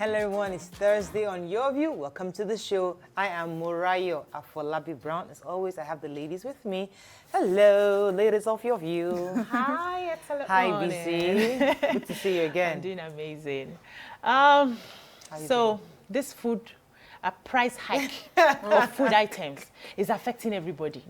Hello everyone, it's Thursday on Your View. Welcome to the show. I am Morayo Afolabi Brown. As always, I have the ladies with me. Hello, ladies of Your View. Hi, excellent Hi, morning. BC. Good to see you again. I'm doing amazing. Doing? This food, a price hike of food items is affecting everybody.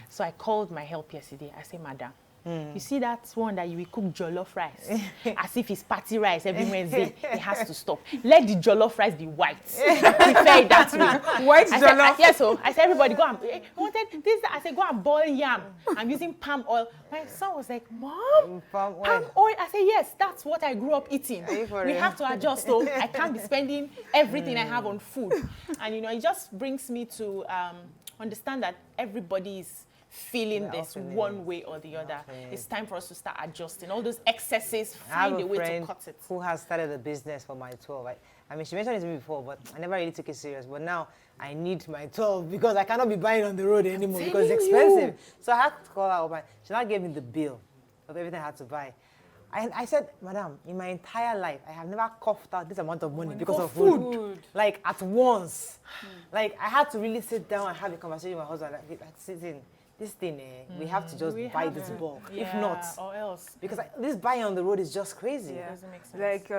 So I called my help yesterday. I said, Madam, you see that one that you will cook jollof rice as if it's party rice every Wednesday? It has to stop. Let the jollof rice be white. I prefer it that way. White jollof? Yes, so I said, everybody go and, wanted this, I said, go and boil yam. I'm using palm oil. My son was like, Mom, palm oil? I said, yes, that's what I grew up eating. We have to adjust, so I can't be spending everything I have on food. And, it just brings me to understand that everybody is feeling this one way or the other. It's time for us to start adjusting all those excesses, find a way to cut it. Who has started a business for my 12. I mean, she mentioned it to me before, but I never really took it serious. But now I need my 12 because I cannot be buying on the road anymore because it's expensive. So I had to call her. She now gave me the bill of everything I had to buy. I said, Madam, in my entire life, I have never coughed out this amount of money because of food. Like at once. Like I had to really sit down and have a conversation with my husband. Like sitting. This thing, we have to just buy this bulk. If not, or else. Because this buying on the road is just crazy. Yeah. It doesn't make sense. Like,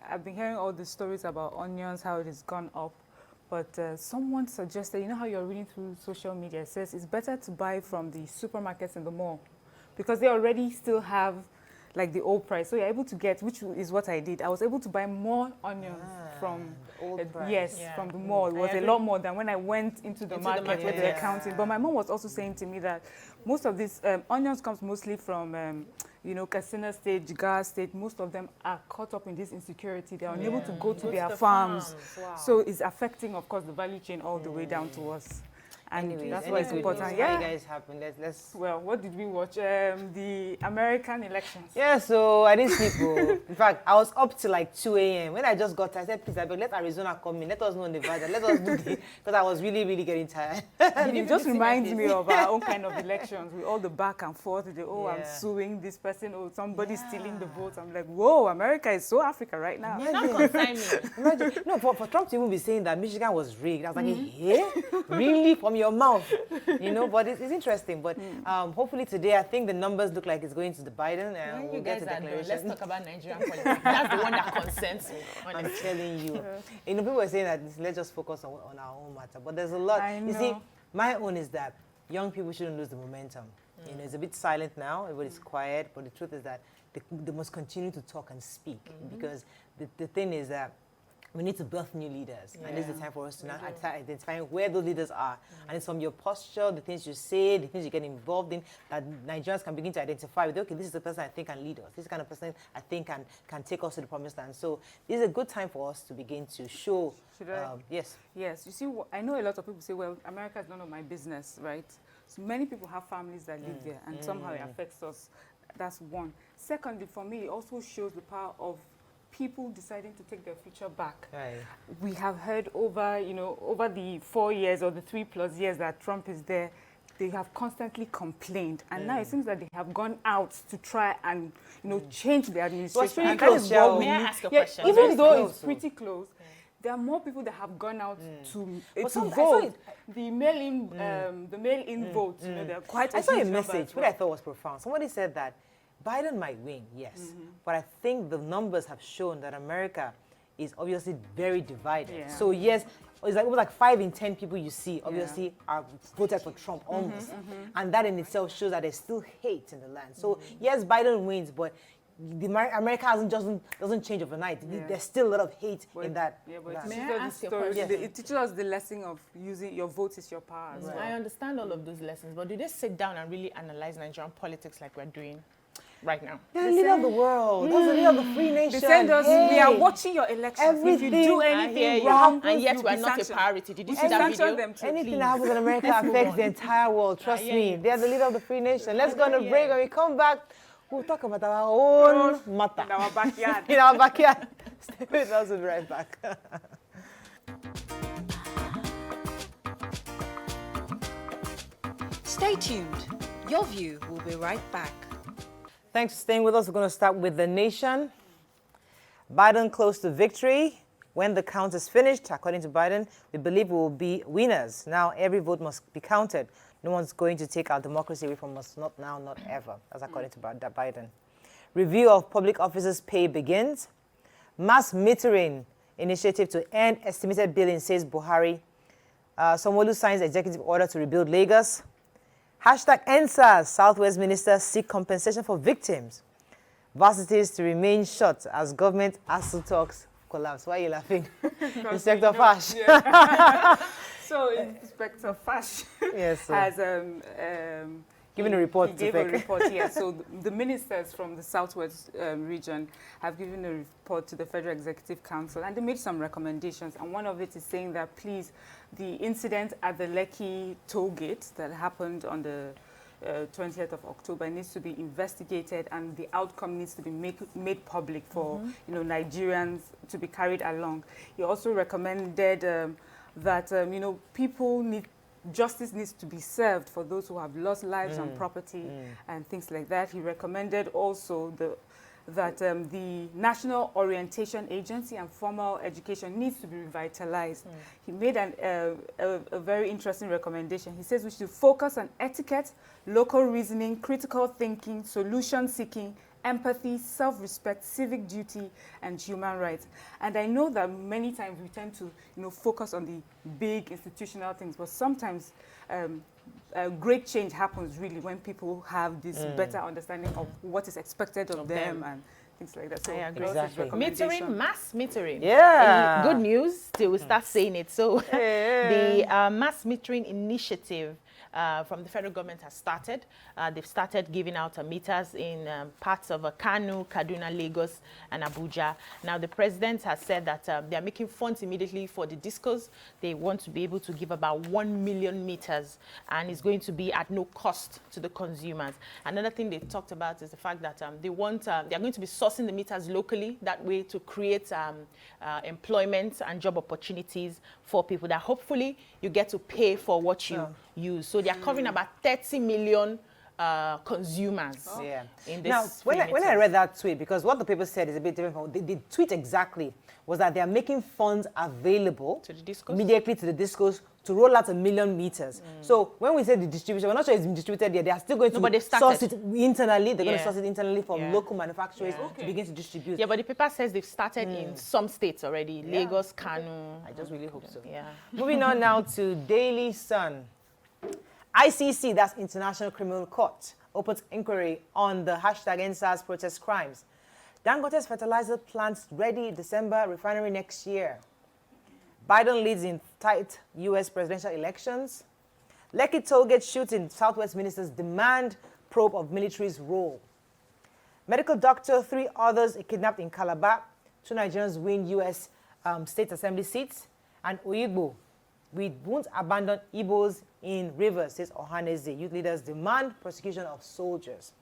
I've been hearing all the stories about onions, how it has gone up. But someone suggested, you know how you're reading through social media, it says it's better to buy from the supermarkets in the mall because they already still have like the old price. So you're able to get, which is what I did. I was able to buy more onions from the old price. Yes, from the mall. It was a lot more than when I went into the market where they were counting. But my mom was also saying to me that most of these onions comes mostly from, Katsina State, Jigawa State. Most of them are caught up in this insecurity. They are unable to go to their farms. Wow. So it's affecting, of course, the value chain all the way down to us. And that's why it's important. Yeah. How you guys happen? Let's. Well, what did we watch? The American elections. Yeah, so I didn't sleep. In fact, I was up till like 2 a.m. When I just got tired, I said, please, let Arizona come in. Let us know in Nevada. Let us do this. Because I was really, really getting tired. It just reminds me of our own kind of elections. With all the back and forth. I'm suing this person. Oh, somebody's stealing the votes. I'm like, whoa, America is so Africa right now. Imagine. No, for Trump to even be saying that Michigan was rigged, I was like, yeah? Really? From your mouth, but it's interesting. But hopefully today, I think the numbers look like it's going to the Biden, and we'll get to declaration. Let's talk about Nigerian politics. That's the one that concerns me. I'm telling you. People were saying that let's just focus on our own matter, but there's a lot. You see, my own is that young people shouldn't lose the momentum. It's a bit silent now. Everybody's quiet, but the truth is that they must continue to talk and speak because the thing is that we need to birth new leaders, and this is the time for us to now identify where those leaders are. And it's from your posture, the things you say, the things you get involved in, that Nigerians can begin to identify with, okay, this is the person I think can lead us. This is the kind of person I think can take us to the promised land. So this is a good time for us to begin to show. Yes. Yes. You see, I know a lot of people say, well, America is none of my business, right? So many people have families that live there, and somehow it affects us. That's one. Secondly, for me, it also shows the power of people deciding to take their future back. Right. We have heard over the 4 years or the 3+ years that Trump is there, they have constantly complained, and now it seems that they have gone out to try and change the administration. It's pretty close. May I ask a question? Even though it's pretty close, there are more people that have gone out to vote. The mail-in votes, they're quite. I saw a message, what I thought was profound. Somebody said that Biden might win, yes, but I think the numbers have shown that America is obviously very divided. Yeah. So yes, it was like 5 in 10 people you see obviously are voted for Trump almost, and that in itself shows that there's still hate in the land. So yes, Biden wins, but America doesn't change overnight. There's still a lot of hate in that. Yeah, but it teaches us the lesson of using your vote is your power. Right. I understand all of those lessons, but do they sit down and really analyze Nigerian politics like we're doing right now? They're the leader of the world. That's the leader of the free nation. They send us, we are watching your elections. Everything. If you do anything wrong, and yet we're not a priority. Did you see that video? Anything that happens in America affects the entire world. Trust me. They are the leader of the free nation. Let's go on a break. When we come back, we'll talk about our own matter. In our backyard. In our backyard. Stay with us. We'll be right back. Stay tuned. Your View will be right back. Thanks for staying with us. We're going to start with the nation. Biden close to victory. When the count is finished, according to Biden, we believe we will be winners. Now every vote must be counted. No one's going to take our democracy away from us, not now, not ever. That's according to Biden. Review of public officers' pay begins. Mass metering initiative to end estimated billing, says Buhari. Sanwo-Olu signs executive order to rebuild Lagos. Hashtag NSAS, Southwest ministers seek compensation for victims. Varsities to remain shut as government ASU talks collapse. Why are you laughing? Inspector Fash. Yeah. So Inspector Fash yes, has given a report. He gave a report, yes. So the ministers from the Southwest region have given a report to the Federal Executive Council, and they made some recommendations. And one of it is saying that, please, the incident at the Lekki toll gate that happened on the 20th of October needs to be investigated, and the outcome needs to be made public for Nigerians to be carried along. He also recommended that justice needs to be served for those who have lost lives and property and things like that. He recommended also that the National Orientation Agency and formal education needs to be revitalized. He made a very interesting recommendation. He says we should focus on etiquette, local reasoning, critical thinking, solution seeking, empathy, self-respect, civic duty, and human rights. And I know that many times we tend to focus on the big institutional things, but sometimes great change happens really when people have this better understanding of what is expected of them and things like that. So I agree. Exactly. Metering, mass metering. Yeah. Good news, they will start saying it. So the mass metering initiative from the federal government has started. They've started giving out meters in parts of Kano, Kaduna, Lagos, and Abuja. Now, the president has said that they are making funds immediately for the discos. They want to be able to give about 1 million meters, and it's going to be at no cost to the consumers. Another thing they talked about is the fact that they are going to be sourcing the meters locally, that way to create employment and job opportunities for people, that hopefully you get to pay for what you use. So they are covering about 30 million consumers. In this. Now, when I read that tweet, because what the paper said is a bit different from the tweet exactly was that they are making funds available to the discos? Immediately to the discos to roll out 1 million meters. So when we say the distribution, we're not sure it's been distributed yet. They are still going to source it internally. They're going to source it internally from local manufacturers to begin to distribute. Yeah, but the paper says they've started in some states already. Lagos, Kano. I just really hope so. Yeah. Moving on now to Daily Sun. ICC, that's International Criminal Court, opens inquiry on the hashtag NSAS protest crimes. Dangote's fertilizer plants ready December, refinery next year. Biden leads in tight U.S. presidential elections. Lekki tollgate shooting, Southwest ministers demand probe of military's role. Medical doctor, 3 others kidnapped in Calabar. 2 Nigerians win U.S. state assembly seats. And Oyigbo, we won't abandon Igbos in Rivers, says Ohaneze. Youth leaders demand prosecution of soldiers.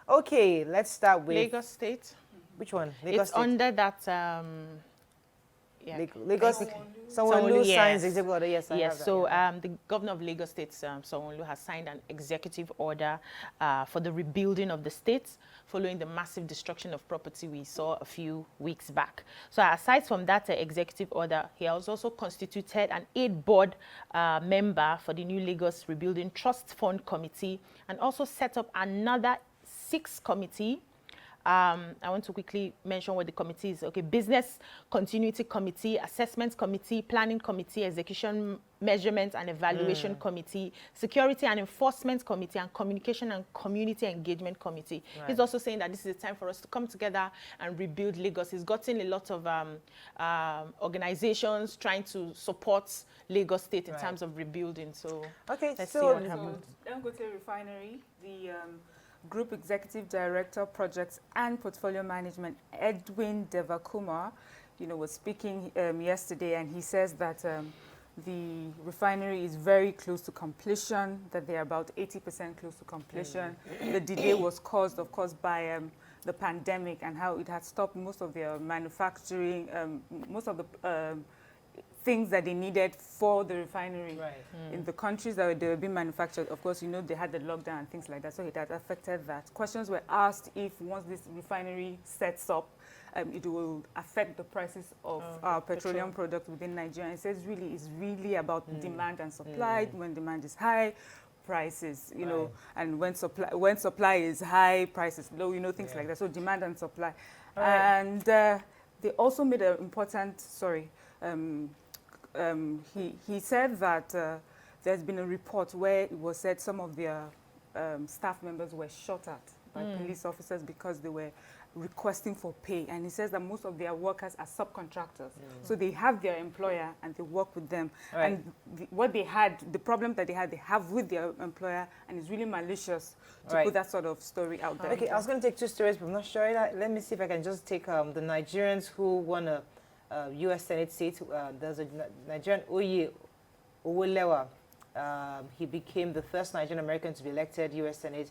Okay, let's start with Lagos State. Which one? Lagos It's State. under that. Lagos. Sanwo-Olu signs executive order. Yes, I have that, so the governor of Lagos State, Sanwo-Olu, has signed an executive order for the rebuilding of the state following the massive destruction of property we saw a few weeks back. So aside from that executive order, he has also constituted an 8-board member for the new Lagos Rebuilding Trust Fund Committee, and also set up another 6 committee. I want to quickly mention what the committee is. Okay, Business Continuity Committee, Assessment Committee, Planning Committee, Execution, Measurement and Evaluation Committee, Security and Enforcement Committee, and Communication and Community Engagement Committee. Right. He's also saying that this is a time for us to come together and rebuild Lagos. He's gotten a lot of organizations trying to support Lagos State in terms of rebuilding. So let's see what happens. Dangote Refinery, the Group Executive Director, Projects and Portfolio Management, Edwin Devakumar, was speaking yesterday, and he says that the refinery is very close to completion, that they're about 80% close to completion. The delay was caused, of course, by the pandemic and how it had stopped most of their manufacturing, most of the things that they needed for the refinery in the countries that they were being manufactured. Of course, they had the lockdown and things like that, so it had affected that. Questions were asked if once this refinery sets up it will affect the prices of our petroleum products within Nigeria. It says it's really about demand and supply. When demand is high, prices, you know, and when supply is high, prices low, you know, things like that. So demand and supply. And they also made an important, he said that there's been a report where it was said some of their staff members were shot at by police officers because they were requesting for pay. And he says that most of their workers are subcontractors. So they have their employer and they work with them. And the problem that they have with their employer, and it's really malicious to put that sort of story out there. Okay, I was going to take 2 stories, but I'm not sure. Let me see if I can just take the Nigerians who won a U.S. Senate seat. There's a Nigerian Oye Owelewa. He became the first Nigerian American to be elected U.S. Senate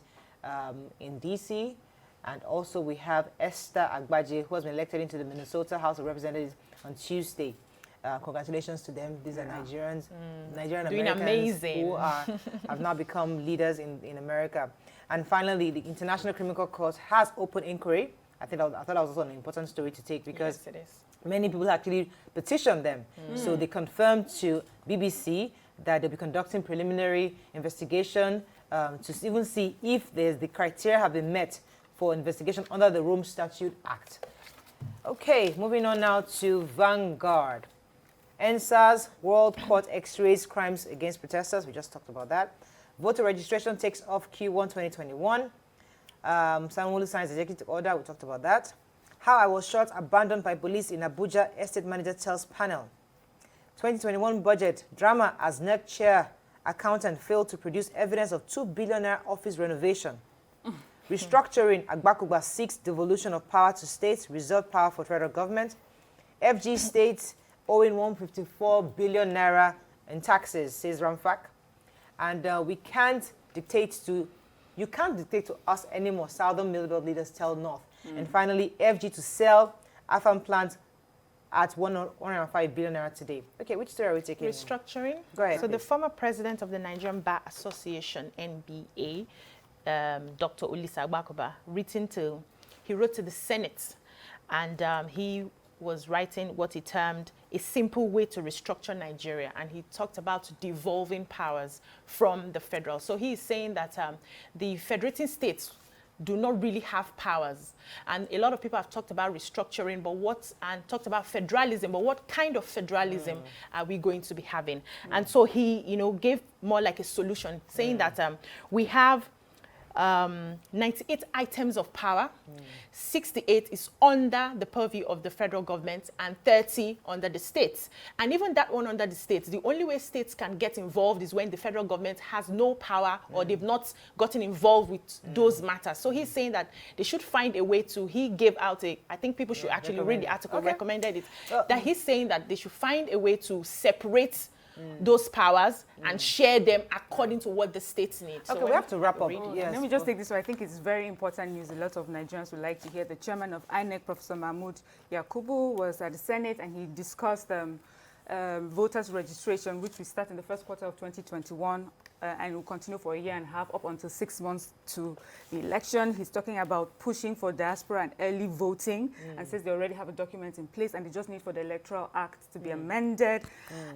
in D.C. And also we have Esther Agbaje, who has been elected into the Minnesota House of Representatives on Tuesday. Congratulations to them. These are Nigerians, Nigerian doing Americans amazing. who have now become leaders in America. And finally, the International Criminal Court has open inquiry. I thought that was also an important story to take because yes, it is. Many people actually petitioned them. So they confirmed to BBC that they'll be conducting preliminary investigation to even see if the criteria have been met for investigation under the Rome Statute Act. Okay, moving on now to Vanguard. NSAS World Court X-rays crimes against protesters. We just talked about that. Voter registration takes off Q1 2021. Sanwo-Olu signs executive order. We talked about that. How I was shot, abandoned by police in Abuja, estate manager tells panel. 2021 budget, drama as NEC chair accountant failed to produce evidence of 2 billion naira office renovation. Restructuring, Agbakuba seeks devolution of power to states, reserve power for federal government. FG states owing 154 billion naira in taxes, says Ramfak. And you can't dictate to us anymore, Southern Middle Belt leaders tell North. And finally, FG to sell AFAM plant at 105 billion naira today. Okay, which story are we taking? Restructuring. Go ahead. So please. the former president of the Nigerian Bar Association, NBA, Dr. Olisa Agbakuba, he wrote to the Senate, and he was writing what he termed a simple way to restructure Nigeria, and he talked about devolving powers from the federal. So he is saying that the federating states do not really have powers, and a lot of people have talked about restructuring, and talked about federalism, but what kind of federalism are we going to be having? And so he, gave more like a solution, saying that we have 98 items of power, 68 is under the purview of the federal government, and 30 under the states. And even that one under the states, the only way states can get involved is when the federal government has no power or they've not gotten involved with those matters. So he's saying that they should find a way to, he gave out I think people should actually read the article, recommended it, that he's saying that they should find a way to separate those powers and share them according to what the states need. Okay, so we have to wrap up. Yes. Let me just take this one. I think it's very important news. A lot of Nigerians would like to hear. The chairman of INEC, Professor Mahmood Yakubu, was at the Senate and he discussed voters registration, which will start in the first quarter of 2021 and will continue for a year and a half up until 6 months to the election. He's talking about pushing for diaspora and early voting and says they already have a document in place and they just need for the Electoral Act to be amended.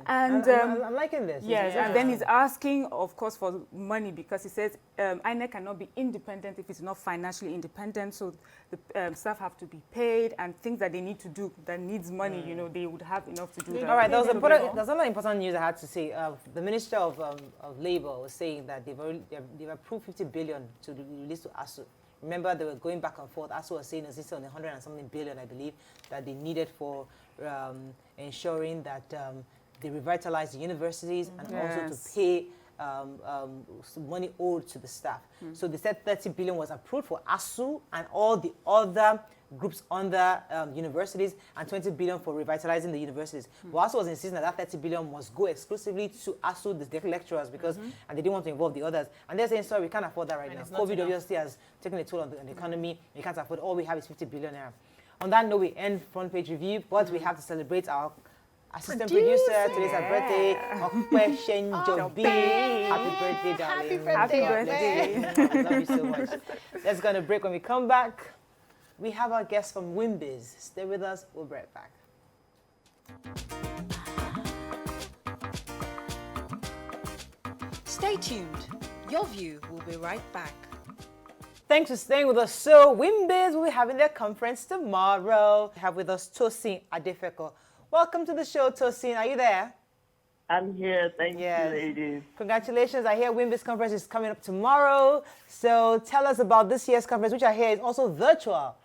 And I'm liking this. Yes, and then he's asking, of course, for money because he says INEC cannot be independent if it's not financially independent. So the staff have to be paid and things that they need to do that needs money, they would have enough to do that. All right, there's another important news I had to say. The Minister of Labour was saying that they've approved 50 billion to release to ASU. Remember, they were going back and forth. ASU was saying it's on 100 and something billion, I believe, that they needed for ensuring that they revitalize the universities and also to pay money owed to the staff. So they said 30 billion was approved for ASU and all the other groups under universities, and 20 billion for revitalizing the universities. But ASU was insisting that 30 billion must go exclusively to ASU, the lecturers, because and they didn't want to involve the others. And they're saying, sorry, we can't afford that right now. COVID obviously has taken a toll on the economy. We can't afford. All we have is 50 billion naira. On that note, we end front page review, but we have to celebrate our assistant producer. Today's her birthday. Okpe Shenjobi. Happy birthday, darling. Happy birthday. I love you so much. Let's go on a break. When we come back, we have our guest from WIMBIZ. Stay with us. We'll be right back. Stay tuned. Your View will be right back. Thanks for staying with us. So, WIMBIZ will be having their conference tomorrow. We have with us Tosin Adefeko. Welcome to the show, Tosin. Are you there? I'm here. Thank you, ladies. Congratulations. I hear WIMBIZ conference is coming up tomorrow. So tell us about this year's conference, which I hear is also virtual.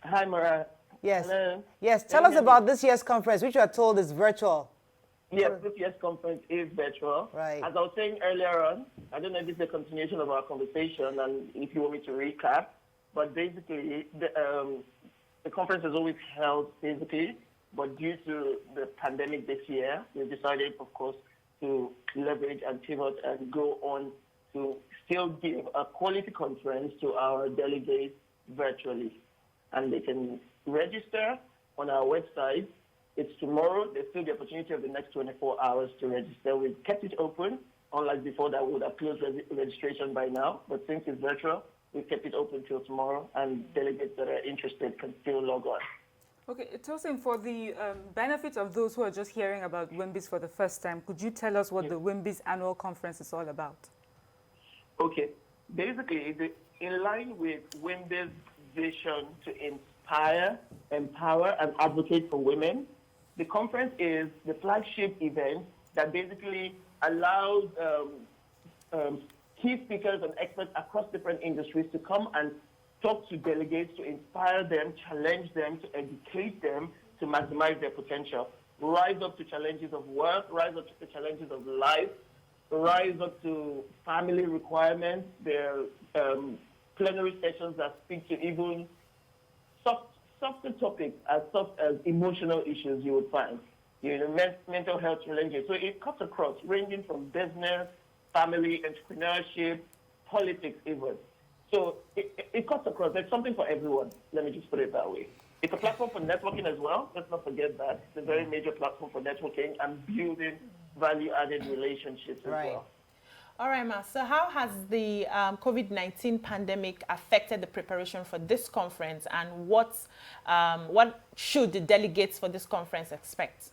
Hi, Mara. Yes. Hello. Yes. Tell us about this year's conference, which you are told is virtual. Yes, this year's conference is virtual. Right. As I was saying earlier on, I don't know if this is a continuation of our conversation and if you want me to recap, but basically the conference is always held physically. But due to the pandemic this year, we decided, of course, to leverage and pivot and go on to still give a quality conference to our delegates virtually. And they can register on our website. It's tomorrow. There's still the opportunity of the next 24 hours to register. We've kept it open, unlike before that we would have closed registration by now. But since it's virtual, we've kept it open till tomorrow, and delegates that are interested can still log on. Okay, Tosin, for the benefit of those who are just hearing about WIMBIZ for the first time, could you tell us what the WIMBIZ annual conference is all about? Okay, basically, in line with WIMBIZ's vision to inspire, empower, and advocate for women, the conference is the flagship event that basically allows key speakers and experts across different industries to come and talk to delegates to inspire them, challenge them, to educate them, to maximize their potential. Rise up to challenges of work, rise up to the challenges of life, rise up to family requirements. There are plenary sessions that speak to even softer topics as soft as emotional issues you would find. Mental health challenges. So it cuts across, ranging from business, family, entrepreneurship, politics even. So it cuts across. There's something for everyone. Let me just put it that way. It's a platform for networking as well. Let's not forget that. It's a very major platform for networking and building value-added relationships as well. All right, Ma. So how has the COVID-19 pandemic affected the preparation for this conference, and what should the delegates for this conference expect?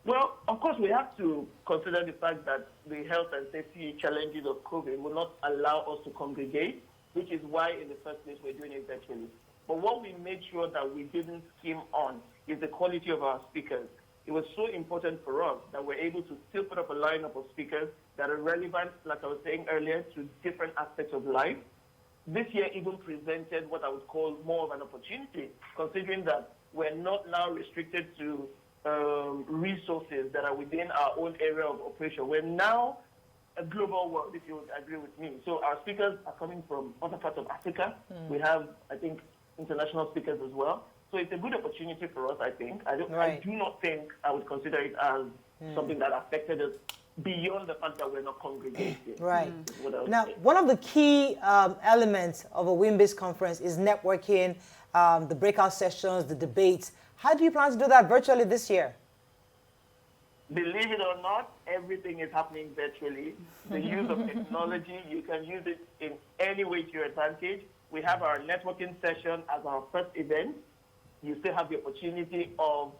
Well, of course, we have to consider the fact that the health and safety challenges of COVID will not allow us to congregate, which is why in the first place we're doing it virtually. But what we made sure that we didn't skim on is the quality of our speakers. It was so important for us that we're able to still put up a lineup of speakers that are relevant, like I was saying earlier, to different aspects of life. This year even presented what I would call more of an opportunity, considering that we're not now restricted to resources that are within our own area of operation. We're now a global world, if you would agree with me. So our speakers are coming from other parts of Africa. We have, I think, international speakers as well. So it's a good opportunity for us, I think. I do not think I would consider it as something that affected us beyond the fact that we're not congregating. Right. Now, one of the key elements of a WIMBIZ conference is networking, the breakout sessions, the debates. How do you plan to do that virtually this year? Believe it or not, everything is happening virtually. The use of technology, you can use it in any way to your advantage. We have our networking session as our first event. You still have the opportunity of,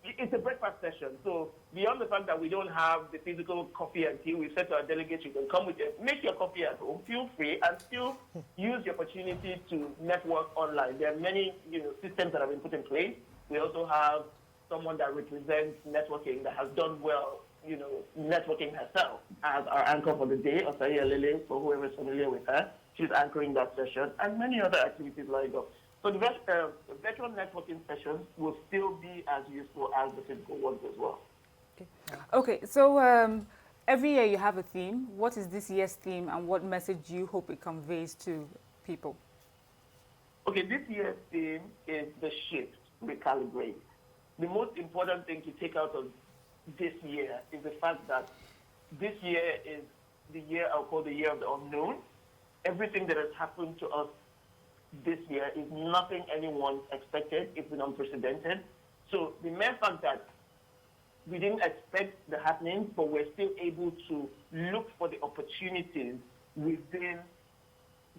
it's a breakfast session. So beyond the fact that we don't have the physical coffee and tea, we've said to our delegates, you can come with it, make your coffee at home, feel free, and still use the opportunity to network online. There are many systems that have been put in place. We also have someone that represents networking that has done well, networking herself as our anchor for the day, Osaya Lele, for whoever is familiar with her. She's anchoring that session, and many other activities lined up. So the virtual networking sessions will still be as useful as the physical ones as well. Okay, so every year you have a theme. What is this year's theme, and what message do you hope it conveys to people? Okay, this year's theme is the shift, recalibrate. The most important thing to take out of this year is the fact that this year is the year I'll call the year of the unknown. Everything that has happened to us this year is nothing anyone expected. It's been unprecedented. So the mere fact that we didn't expect the happenings, but we're still able to look for the opportunities within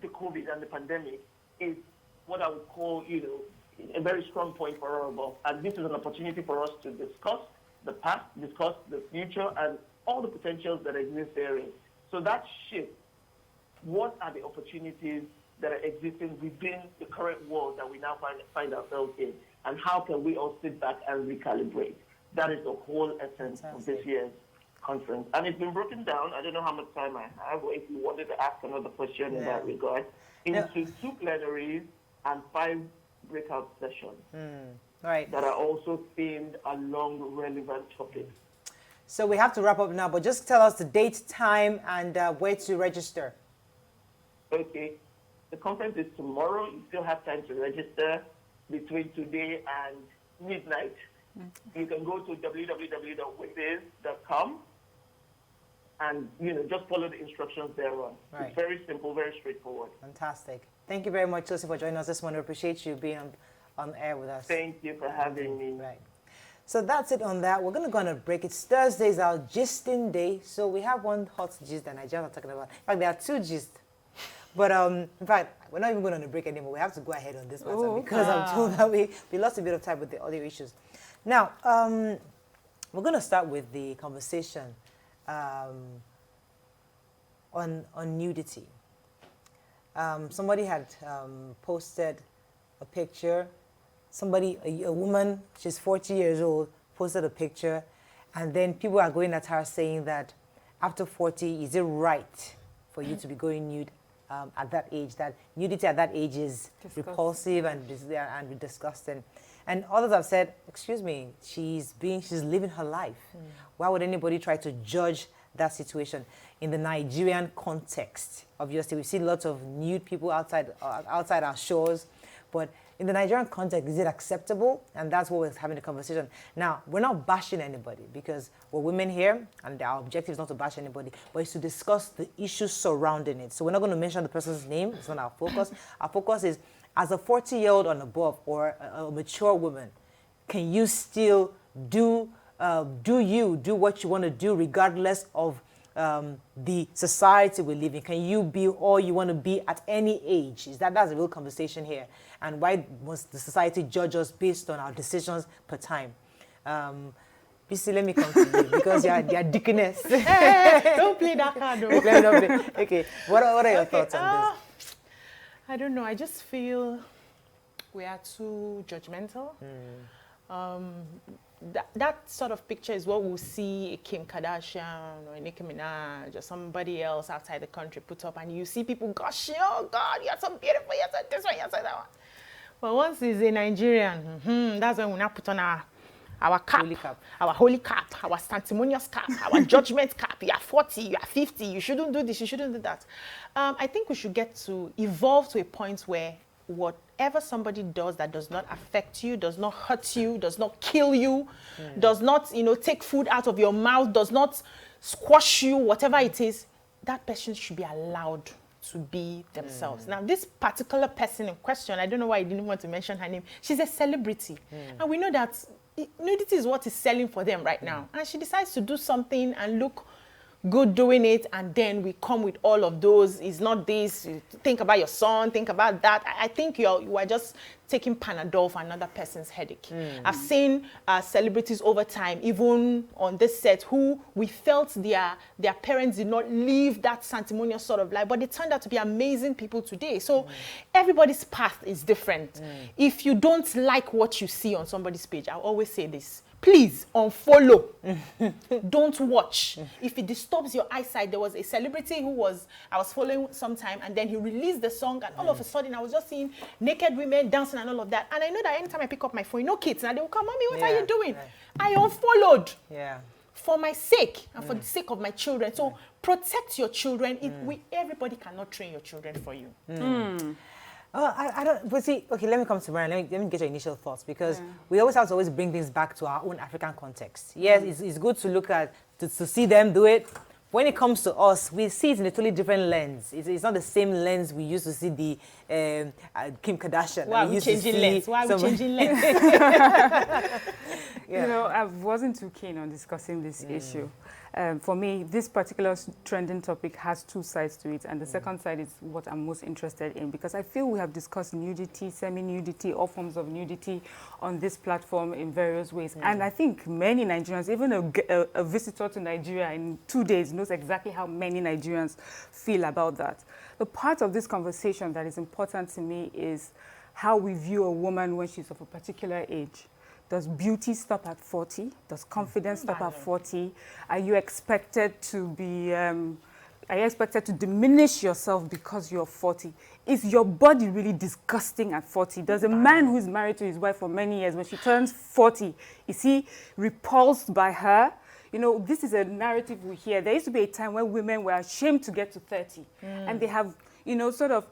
the COVID and the pandemic is what I would call, a very strong point for all of us. And this is an opportunity for us to discuss the past, discuss the future, and all the potentials that exist therein. So that shift, what are the opportunities that are existing within the current world that we now find ourselves in? And how can we all sit back and recalibrate? That is the whole essence of this year's conference. And it's been broken down. I don't know how much time I have, or if you wanted to ask another question in that regard, into 2 plenaries and 5 breakout sessions that are also themed along relevant topics. So we have to wrap up now, but just tell us the date, time, and where to register. Okay. The conference is tomorrow. You still have time to register between today and midnight. You can go to www.wimbiz.com and, just follow the instructions thereon. Right. It's very simple, very straightforward. Fantastic. Thank you very much, Tosin, for joining us this morning. We appreciate you being on air with us. Thank you for having me. Right. So that's it on that. We're going to go on a break. It's Thursday's our gisting day. So we have one hot gist that Nigerians are talking about. In fact, there are 2 gists. But in fact, we're not even going on a break anymore. We have to go ahead on this matter because I'm told that we lost a bit of time with the other issues. Now, we're going to start with the conversation on nudity. Somebody had posted a picture. A woman, she's 40 years old, posted a picture, and then people are going at her saying that after 40, is it right for you to be going nude at that age? That nudity at that age is repulsive and disgusting. And others have said, excuse me, she's living her life. Why would anybody try to judge that situation? In the Nigerian context, obviously, we see lots of nude people outside our shores, but in the Nigerian context, is it acceptable? And that's what we're having a conversation. Now, we're not bashing anybody because we're women here, and our objective is not to bash anybody, but it's to discuss the issues surrounding it. So we're not going to mention the person's name. It's not our focus. Our focus is, as a 40-year-old and above or a mature woman, can you still do what you want to do regardless of the society we live in? Can you be all you want to be at any age? That's a real conversation here. And why must the society judge us based on our decisions per time? BC, let me come to you because you're deaconess. Hey, don't play that card, though. Okay, what are your thoughts on this? I don't know. I just feel we are too judgmental. That sort of picture is what we'll see a Kim Kardashian or a Nicki Minaj or somebody else outside the country put up, and you see people gushing, oh God, you're so beautiful, you're so this one, you're so that one. But once it's a Nigerian, that's when we now put on our cap, our holy cap, our sanctimonious cap, our judgment cap. You are 40, you are 50, you shouldn't do this, you shouldn't do that. I think we should get to evolve to a point where whatever somebody does that does not affect you, does not hurt you, does not kill you, does not, take food out of your mouth, does not squash you, whatever it is, that person should be allowed to be themselves. Now, this particular person in question, I don't know why I didn't want to mention her name, she's a celebrity. And we know that nudity is what is selling for them right now. And she decides to do something and look good doing it, and then we come with all of those. It's not this. You think about your son, think about that. I think you are just taking Panadol for another person's headache. I've seen celebrities over time, even on this set, who we felt their parents did not live that sanctimonious sort of life, but they turned out to be amazing people today. So everybody's path is different. If you don't like what you see on somebody's page, I always say this: please unfollow. Don't watch. If it disturbs your eyesight, there was a celebrity I was following sometime, and then he released the song, and all of a sudden I was just seeing naked women dancing and all of that. And I know that anytime I pick up my phone, kids, and they will come, Mommy, what are you doing? I unfollowed. For my sake and for the sake of my children. So protect your children. Everybody cannot train your children for you. I don't, but see, okay, let me come to Marian. Let me get your initial thoughts, because we always have to bring things back to our own African context. Yes, it's good to look at, to see them do it, when it comes to us, we see it in a totally different lens. It's not the same lens we used to see the Kim Kardashian. Why are we changing lens? Why are we changing lens? You know, I wasn't too keen on discussing this issue. For me, this particular trending topic has two sides to it, and the second side is what I'm most interested in, because I feel we have discussed nudity, semi-nudity, all forms of nudity on this platform in various ways. And I think many Nigerians, even a visitor to Nigeria in 2 days knows exactly how many Nigerians feel about that. The part of this conversation that is important to me is how we view a woman when she's of a particular age. Does beauty stop at 40? Does confidence stop at 40? Are you expected to be, are you expected to diminish yourself because you're 40? Is your body really disgusting at 40? Does a man who's married to his wife for many years, when she turns 40, is he repulsed by her? You know, this is a narrative we hear. There used to be a time when women were ashamed to get to 30. And they have, you know, sort of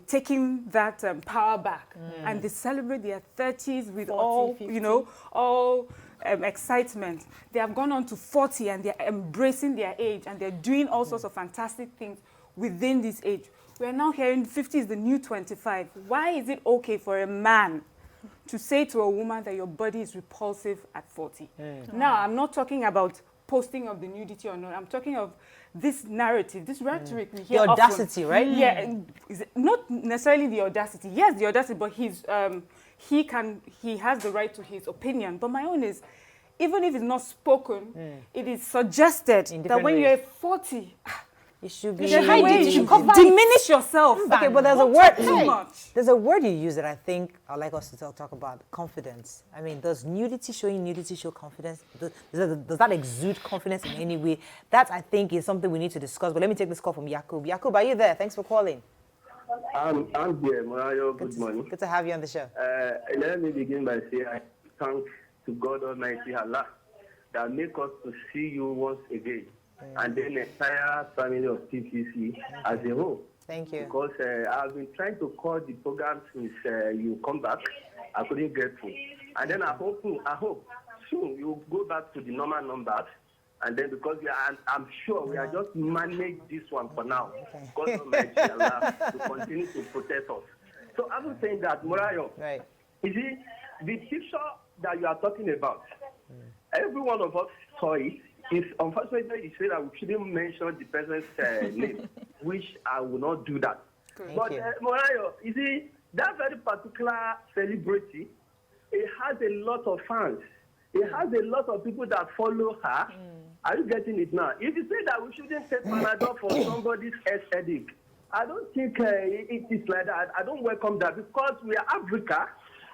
taking that power back, and they celebrate their 30s with 40, all, 50. You know, all excitement. They have gone on to 40 and they're embracing their age, and they're doing all sorts of fantastic things within this age. We're now hearing 50 is the new 25. Why is it okay for a man to say to a woman that your body is repulsive at 40? Now, I'm not talking about posting of the nudity or not. I'm talking of this narrative, this rhetoric we hear the audacity, often. right? Yeah, not necessarily the audacity. Yes, the audacity, but he has the right to his opinion. But my own is, even if it's not spoken, it is suggested that when you're 40, it should be. You should diminish yourself. Okay, but there's a word too much. There's a word you use that I think I'd like us to talk about: confidence. I mean, does showing nudity show confidence? Does that exude confidence in any way? That, I think, is something we need to discuss. But let me take this call from Yakub. Yakub, are you there? Thanks for calling. I'm here, Morayo. Good morning. Good to have you on the show. Let me begin by saying I thank to God Almighty Allah that make us to see you once again. And then the entire family of TCC as a whole. Thank you. Because I've been trying to call the program since you come back. I couldn't get through. And then I hope soon you'll go back to the normal numbers. And then because I'm sure we are just manage this one for now. God Almighty Allah to continue to protect us. So I was saying that, Morayo, right. You see, the picture that you are talking about, every one of us saw it. It's unfortunately you say that we shouldn't mention the person's name, which I will not do that. But Morayo, you see, that very particular celebrity, it has a lot of fans. It has a lot of people that follow her. Are you getting it now? If you say that we shouldn't take Panadol for somebody's headache, I don't think it is like that. I don't welcome that, because we are Africa,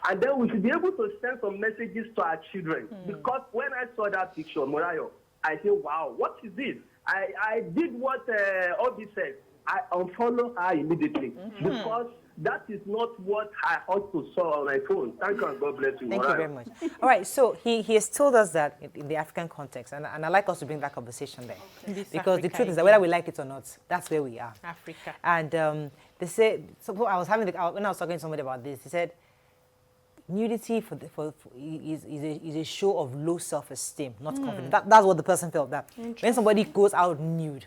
and then we should be able to send some messages to our children. Because when I saw that picture, Morayo, I said, wow, what is this? I did what Obi said. I unfollow her immediately, because that is not what I also saw on my phone. Thank you and God bless you. Thank you very much. All right, so he has told us that in the African context, and I'd like us to bring that conversation there. Because the truth is that whether we like it or not, that's where we are. Africa. And they say, so when I was talking to somebody about this, he said, nudity is a show of low self-esteem, not confidence. That's what the person felt. That when somebody goes out nude,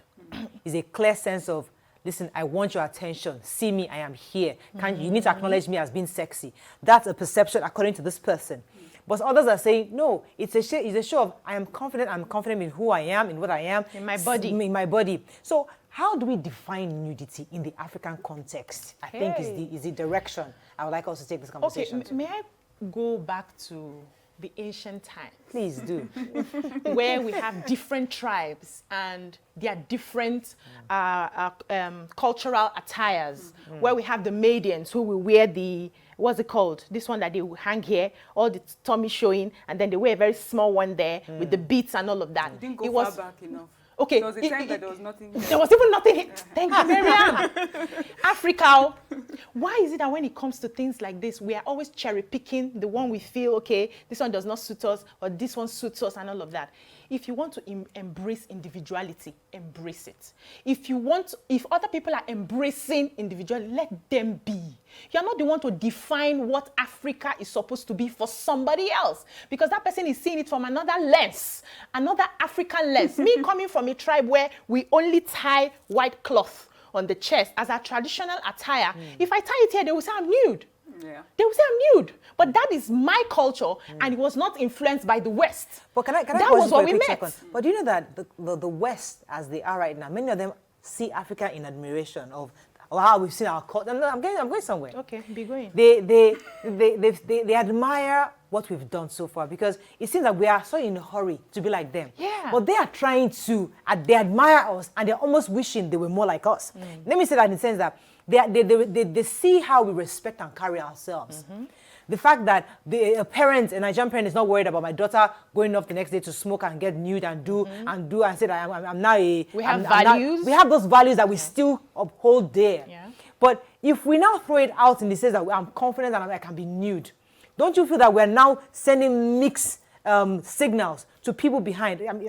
is a clear sense of, listen, I want your attention. See me, I am here. You need to acknowledge me as being sexy. That's a perception according to this person. But others are saying, no, it's a show of, I'm confident in who I am, in what I am. In my body. In my body. So how do we define nudity in the African context? I think is the direction I would like us to take this conversation. Okay, may I go back to the ancient times? Please do. Where we have different tribes and their different cultural attires. Where we have the maidens who will wear the, what's it called? This one that they will hang here, all the tummy showing, and then they wear a very small one there with the beads and all of that. It didn't go far back enough. Okay. There was a time that there was nothing here. There was even nothing here. Thank you, Miriam. Africa, why is it that when it comes to things like this, we are always cherry picking the one we feel, okay, this one does not suit us, or this one suits us and all of that? If you want to embrace individuality, embrace it. If other people are embracing individuality, let them be. You're not the one to define what Africa is supposed to be for somebody else, because that person is seeing it from another lens, another African lens. Me coming from from a tribe where we only tie white cloth on the chest as our traditional attire. If I tie it here, they will say I'm nude. Yeah. They will say I'm nude. But that is my culture, and it was not influenced by the West. But that was what we met. But do you know that the West, as they are right now, many of them see Africa in admiration of how we've seen our culture. I'm going somewhere. Okay, be going. They admire what we've done so far, because it seems that we are so in a hurry to be like them. Yeah. But they are trying to, they admire us, and they're almost wishing they were more like us. Let me say that in the sense that they see how we respect and carry ourselves. The fact that a Nigerian parent is not worried about my daughter going off the next day to smoke and get nude and do and say that I'm now a... We have values. We have those values that we still uphold there. Yeah. But if we now throw it out in the sense that I'm confident and I can be nude, don't you feel that we're now sending mixed signals to people behind? I'm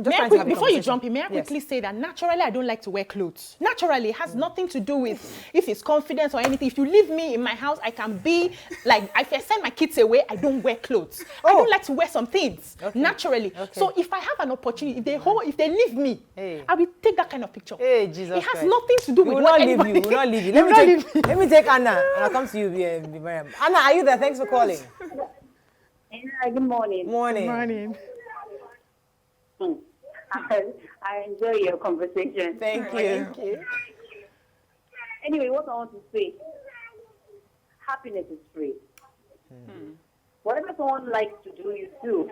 just trying to have before you jump in, may I quickly say that naturally I don't like to wear clothes. Naturally, it has nothing to do with if it's confidence or anything. If you leave me in my house, I can be like, if I send my kids away, I don't wear clothes. I don't like to wear some things naturally. So if I have an opportunity, if they leave me, I will take that kind of picture. Hey, Jesus it has Christ. nothing to do with what anybody... We will not leave you. Let me take Anna, and I'll come to you, Miriam. Anna, are you there? Thanks for calling. Hi, good morning. Morning. Morning. I enjoy your conversation. Thank you. Anyway, what I want to say, happiness is free. Whatever someone likes to do, you do.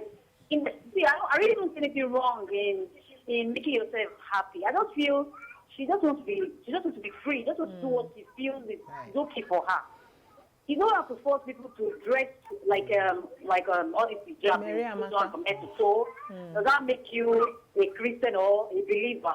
I really don't see anything wrong in making yourself happy. I just feel she just wants to be free. She just wants to do what she feels is okay for her. You don't have to force people to dress like all these hijabs from head to toe. Does that make you a Christian or a believer?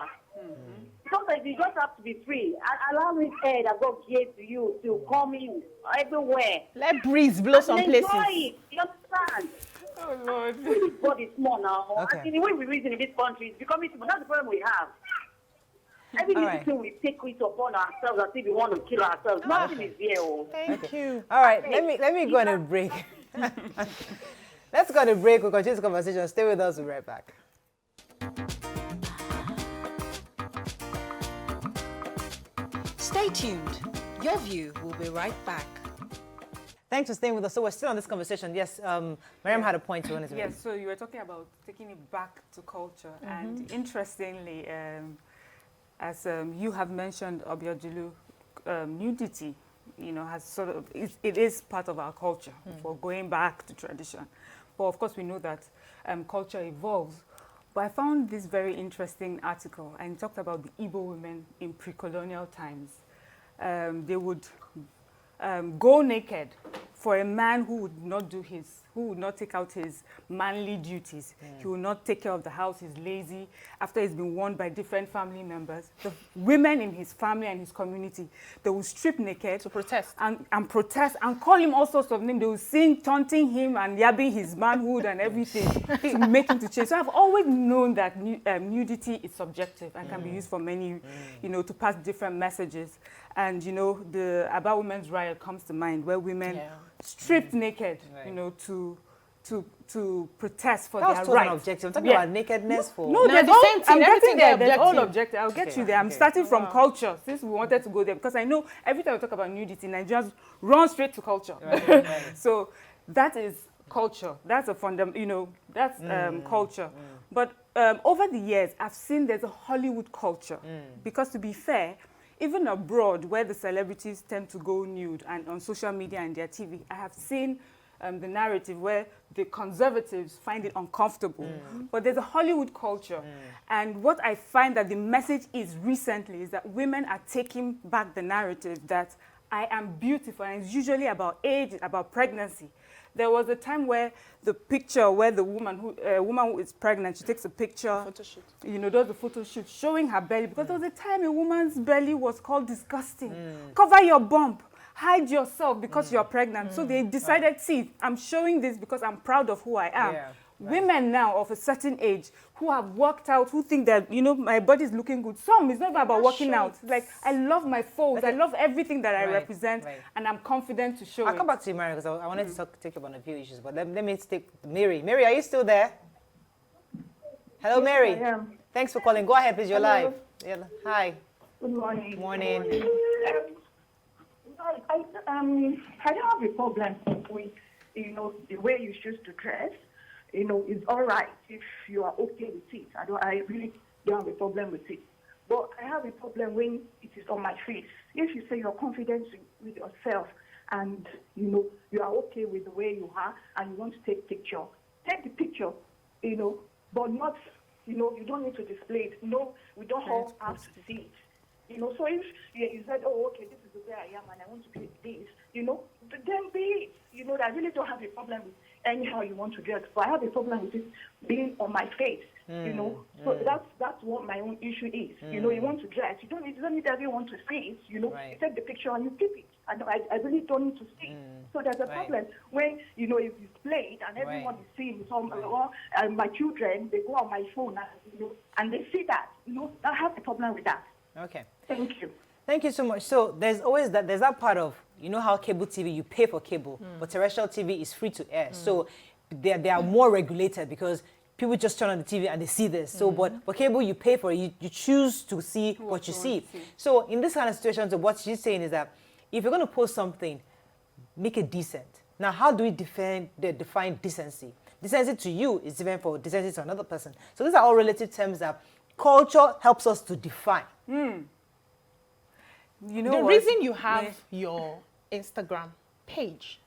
Sometimes you just have to be free. Allow this air that God gave to you to come in everywhere. Let breeze blow some places. Enjoy it. You understand? Oh, Lord. God is small now. Okay. I think the way we reason in this country is becoming small. That's the problem we have. Every little thing we take it upon ourselves as if we want to kill ourselves. Nothing is here. Thank you. All right, let me go on a break. Let's go on a break. We'll continue this conversation. Stay with us. We'll be right back. Stay tuned. Your view will be right back. Thanks for staying with us. So we're still on this conversation. Yes, Miriam had a point to want to make. Yes, so you were talking about taking it back to culture. And interestingly, as you have mentioned, Obiodulu, nudity, has sort of, it is part of our culture for going back to tradition. But of course, we know that culture evolves. But I found this very interesting article, and it talked about the Igbo women in pre-colonial times. They would go naked for a man who would not take out his manly duties. He would not take care of the house. He's lazy. After he's been warned by different family members, the women in his family and his community, they will strip naked To protest. and protest and call him all sorts of names. They will sing, taunting him and yabbing his manhood and everything to make him to change. So I've always known that nudity is subjective and can be used for many, to pass different messages. And, the About Women's Riot comes to mind, where women stripped naked, to protest for their rights. That was objective. I'm talking about nakedness for... No, there's all, the same thing. I'm getting there. Everything's There's all objective. objective. I'll get you there. I'm starting from culture, since we wanted to go there, because I know every time we talk about nudity, Nigerians run straight to culture. Right. So that is culture. That's a fundamental, that's culture. But over the years, I've seen there's a Hollywood culture. Because to be fair, even abroad, where the celebrities tend to go nude and on social media and their TV, I have seen the narrative where the conservatives find it uncomfortable. But there's a Hollywood culture. And what I find that the message is recently is that women are taking back the narrative that I am beautiful, and it's usually about age, about pregnancy. There was a time where the picture where the woman who is pregnant, she takes a picture, Photo shoot. Does the photo shoot showing her belly, because there was a time a woman's belly was called disgusting. Cover your bump, hide yourself because you're pregnant. So they decided, see, I'm showing this because I'm proud of who I am. Yeah. Women now of a certain age who have worked out, who think that, my body is looking good. Some, it's not about working out. It's like, I love my folds. I love everything that I represent, and I'm confident to show I'll come back to you, Mary, because I wanted to take up on a few issues. But let me take Mary. Mary, are you still there? Hello, Mary. I am. Thanks for calling. Go ahead, please. You're Hello. live. Yeah. Hi. Good morning. Morning. I don't have a problem with, the way you choose to dress. It's all right if you are okay with it. I really don't have a problem with it. But I have a problem when it is on my face. If you say you're confident with yourself and, you are okay with the way you are and you want to take the picture, but not, you don't need to display it. No, we don't all have to see it. So if you said, oh, okay, this is the way I am and I want to be this, then be it. I really don't have a problem with anyhow you want to dress, but I have a problem with it being on my face, So that's what my own issue is. You want to dress, you don't need everyone to see it, you take the picture and you keep it. I really don't need to see it. So there's a problem when, if you play it and everyone is seeing it, my children, they go on my phone and they see that, I have a problem with that. Okay. Thank you. Thank you so much. So there's always there's that part of, how cable TV, you pay for cable, but terrestrial TV is free to air. So they are more regulated because people just turn on the TV and they see this. So, but for cable, you pay for it. You choose to see what you see. So in this kind of situations, what she's saying is that if you're going to post something, make it decent. Now, how do we define decency? Decency to you is different for decency to another person. So these are all relative terms that culture helps us to define. The reason you have your Instagram page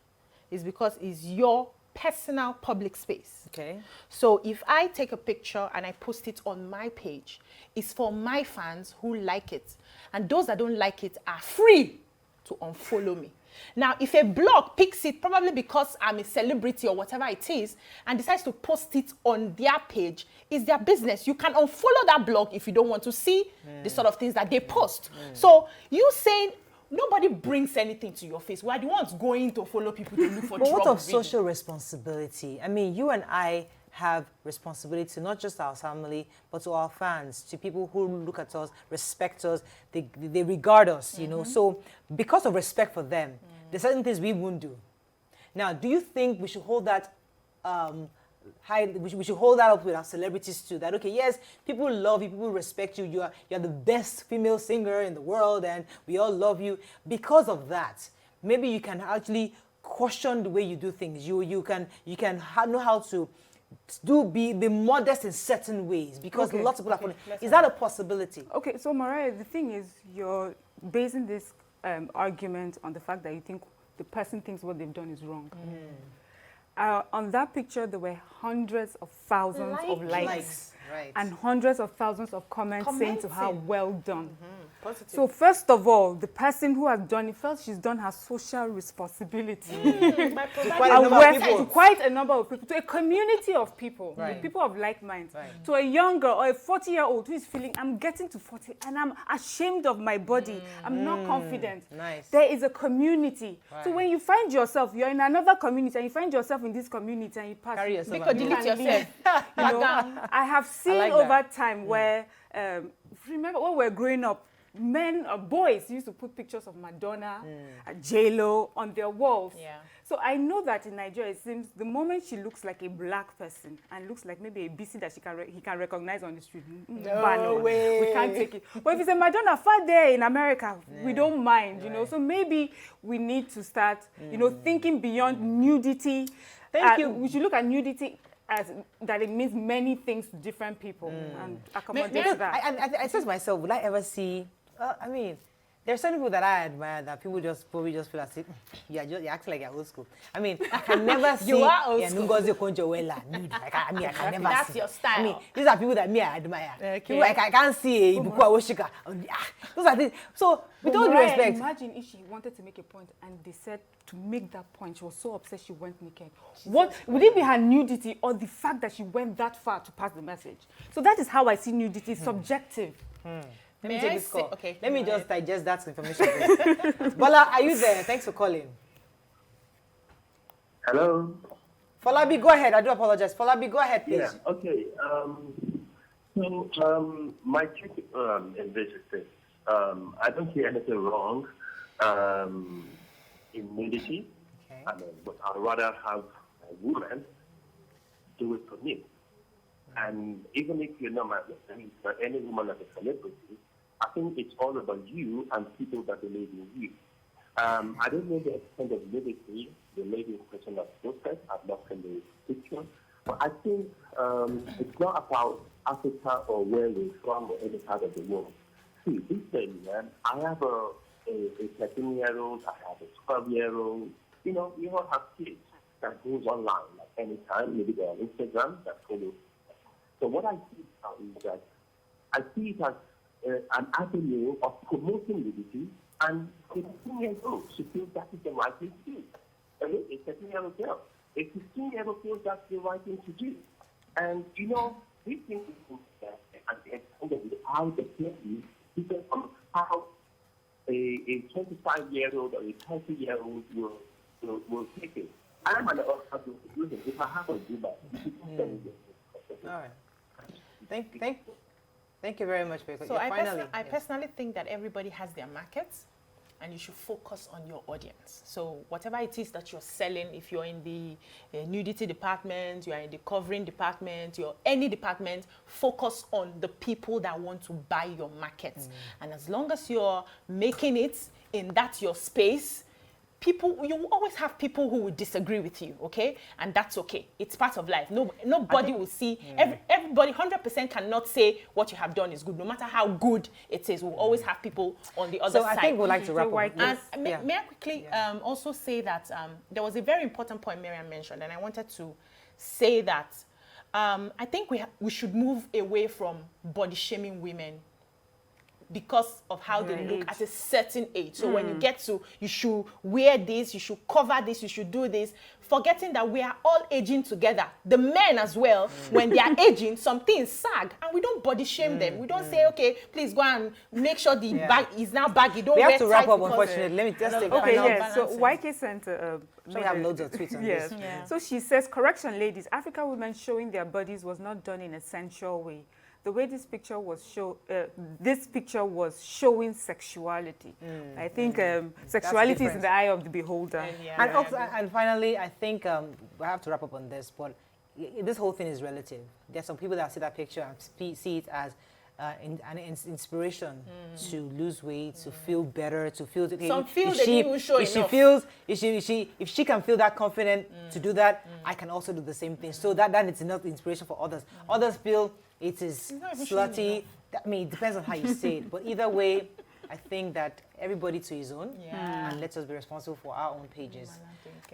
is because it's your personal public space. Okay. So if I take a picture and I post it on my page, it's for my fans who like it. And those that don't like it are free to unfollow me. Now, if a blog picks it, probably because I'm a celebrity or whatever it is, and decides to post it on their page, it's their business. You can unfollow that blog if you don't want to see the sort of things that they post. So you saying nobody brings anything to your face. We're the ones going to follow people to look for trouble. But what of social responsibility? I mean, you and I have responsibility, not just our family, but to our fans, to people who look at us, respect us, they regard us, So because of respect for them, there's certain things we won't do. Now, do you think we should hold that we should hold that up with our celebrities too? That, okay, yes, people love you, people respect you, you're the best female singer in the world and we all love you. Because of that, maybe you can actually question the way you do things. You can know how to be modest in certain ways because lots of people are following. Is that a possibility? Okay, so Mariah, the thing is, you're basing this argument on the fact that you think the person thinks what they've done is wrong. On that picture, there were hundreds of thousands of likes. Right. And hundreds of thousands of comments saying to her, well done. Positive. So first of all, the person who has done it felt she's done her social responsibility. To quite a number of people, to a community of people, people of like minds, to a young girl or a 40-year-old who is feeling, I'm getting to 40 and I'm ashamed of my body. I'm not confident. Nice. There is a community. So when you find yourself, you're in another community and you find yourself in this community and you pass. Carry yourself. Because delete yourself. I have seen over time where, remember when we were growing up, men or boys used to put pictures of Madonna, J-Lo on their walls. Yeah. So I know that in Nigeria, it seems the moment she looks like a black person and looks like maybe a BC that he can recognize on the street, no way. We can't take it. But if it's a Madonna far there in America, we don't mind, So maybe we need to start, thinking beyond nudity. Thank you. We should look at nudity as that it means many things to different people and accommodate that. I said to myself, would I ever see? I mean, there are some people that I admire that people probably just feel as if you act like you're old school. I mean, I can never see. You are old school. I can never see. That's your style. I mean, these are people that I admire. Okay. Like I can't see a Ibukwa Woshika. Those are things. So with all due respect, imagine if she wanted to make a point and they said to make that point, she was so upset she went naked. What would it be, her nudity or the fact that she went that far to pass the message? So that is how I see nudity. Subjective. Let me take this call. Okay. Let me just digest that information. Bola, are you there? Thanks for calling. Hello. Folabi, go ahead. I do apologize. Folabi, go ahead, please. Yeah. Okay. My take in this is this. I don't see anything wrong in nudity. Okay. But I'd rather have a woman do it for me. And even if you're not any woman as a celebrity, I think it's all about you and people that believe in you. I don't know the extent of Nudity the lady in question has posted. I've not seen the picture. But I think it's not about Africa or where we're from or any part of the world. See, this thing, man, I have a 13-year-old, I have a 12-year-old. You know, we all have kids that goes online like anytime. Maybe they're on Instagram that follow. So what I see now is that I see it as an avenue of promoting liberty, and a 15-year-old, she feels that is the right thing to do. A 13-year-old girl, a 15-year-old feels that's the right thing to do. And, you know, we think at the end of the day, how the person depends on how a 25-year-old or a 30-year-old will take it. I'm an also if I have a do that. All right. Thank you very much for your So I personally think that everybody has their markets, and you should focus on your audience. So whatever it is that you're selling, if you're in the nudity department, you're in the covering department, you're any department, focus on the people that want to buy your market. And as long as you're making it in that your space, people, you will always have people who will disagree with you, okay? And that's okay. It's part of life. Nobody will see, everybody 100% cannot say what you have done is good, no matter how good it is. We'll always have people on the other side. So I think we'd like to wrap up. And may I quickly also say that there was a very important point Miriam mentioned, and I wanted to say that I think we should move away from body shaming women because of how they look at a certain age. So when you get to, you should wear this, you should cover this, you should do this, forgetting that we are all aging together. The men as well, when they are aging, some things sag, and we don't body shame them. We don't say, okay, please go and make sure the bag is now baggy. Don't we wear have to wrap up, unfortunately. Let me just take okay, yes. So YK sent we have loads of tweets on this. Yeah. So she says, correction, ladies, African women showing their bodies was not done in a sensual way. The way this picture was showing sexuality. I think sexuality is in the eye of the beholder. And finally, I think we have to wrap up on this, but this whole thing is relative. There's some people that see that picture and see it as an inspiration to lose weight, to feel better, to feel. Some feel they didn't even show enough. If she can feel that confident to do that, I can also do the same thing. So that is enough inspiration for others. Others feel it is slutty. I mean, it depends on how you say it. But either way, I think that everybody to his own, and let us be responsible for our own pages.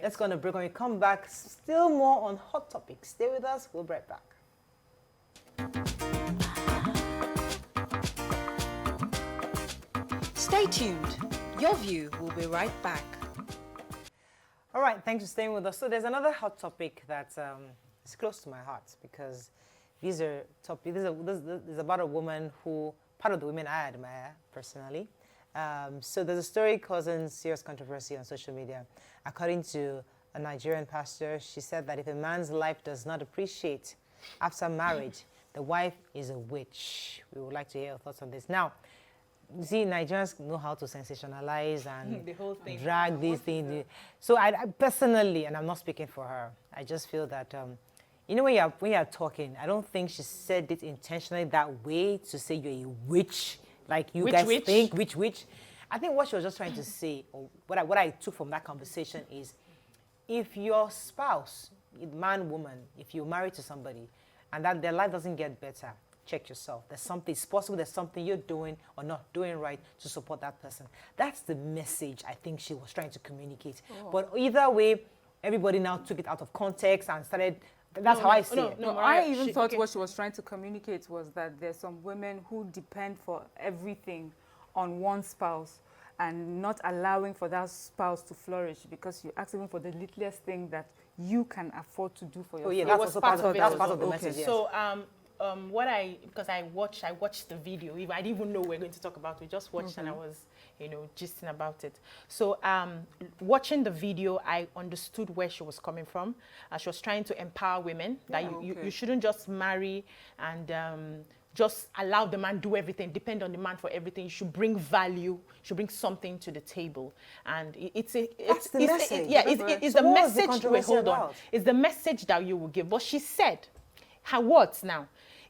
Let's go on a break. When we come back, still more on hot topics. Stay with us. We'll be right back. Stay tuned. Your view will be right back. All right, thanks for staying with us. So there's another hot topic that is close to my heart, because these are topics. This is about a woman who, part of the women I admire personally. So there's a story causing serious controversy on social media. According to a Nigerian pastor, she said that if a man's life does not appreciate after marriage, the wife is a witch. We would like to hear your thoughts on this. Now, you see, Nigerians know how to sensationalize and the whole thing. Drag these things. So I personally, and I'm not speaking for her, I just feel that, you know, when you're talking, I don't think she said it intentionally that way to say you're a witch, like you guys think, witch. I think what she was just trying to say, or what I took from that conversation is, if your spouse, man, woman, if you're married to somebody, and that their life doesn't get better, check yourself. There's something, it's possible there's something you're doing or not doing right to support that person. That's the message I think she was trying to communicate. But either way, everybody now took it out of context and started, that's how I see it. No, I even thought what she was trying to communicate was that there's some women who depend for everything on one spouse and not allowing for that spouse to flourish because you're asking for the littlest thing that you can afford to do for yourself. Oh yeah, that's also part of the message. Yes. So because I watched the video. I didn't even know we were going to talk about it. We just watched and I was, gisting about it. So watching the video, I understood where she was coming from. She was trying to empower women that you shouldn't just marry and just allow the man do everything, depend on the man for everything. You should bring value, you should bring something to the table. And it's the message. It's the message. Wait, hold on. It's the message that you will give. But she said, her words now.